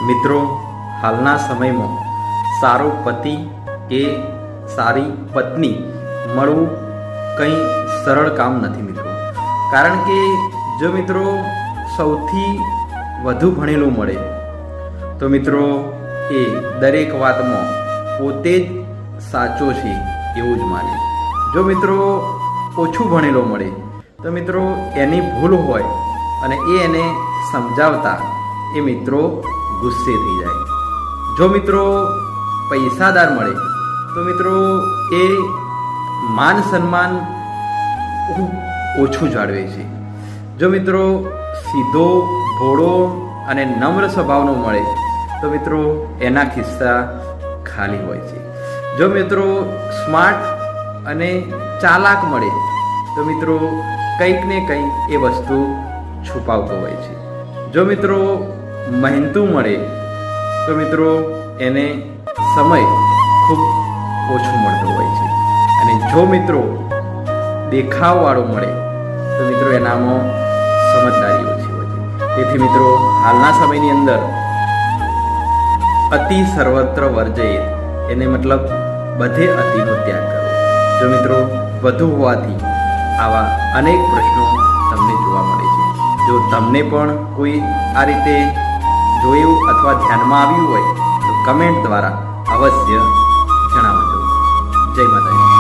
મિત્રો, હાલના સમયમાં સારો પતિ કે સારી પત્ની મળવું કંઈ સરળ કામ નથી મિત્રો. કારણ કે જો મિત્રો સૌથી વધુ ભણેલું મળે તો મિત્રો એ દરેક વાતમાં પોતે જ સાચો છે એવું જ માને. જો મિત્રો ઓછું ભણેલો મળે તો મિત્રો એની ભૂલ હોય અને એને સમજાવતા એ મિત્રો ગુસ્સે થઈ જાય. જો મિત્રો પૈસાદાર મળે તો મિત્રો એ માન સન્માન ઓછું જાળવે છે. જો મિત્રો સીધો ભોળો અને નમ્ર સ્વભાવનો મળે તો મિત્રો એના ખિસ્સા ખાલી હોય છે. જો મિત્રો સ્માર્ટ અને ચાલાક મળે તો મિત્રો કંઈક ને કંઈક એ વસ્તુ છુપાવતો હોય છે. જો મિત્રો મહેનતુ મળે તો મિત્રો એને સમય ખૂબ ઓછો મળતો હોય છે. અને જો મિત્રો દેખાવવાળો મળે તો મિત્રો એનામાં સમજદારી ઓછી હોય છે. તેથી મિત્રો હાલના સમયની અંદર અતિ સર્વત્ર વર્જયે એને મતલબ બધે અતિનો ત્યાગ કરો. જો મિત્રો વધુ હોવાથી આવા અનેક પ્રશ્નો તમને જોવા મળે છે. જો તમને પણ કોઈ આ રીતે જોયું અથવા ધ્યાનમાં આવ્યું હોય તો કમેન્ટ દ્વારા અવશ્ય જણાવજો. જય માતાજી.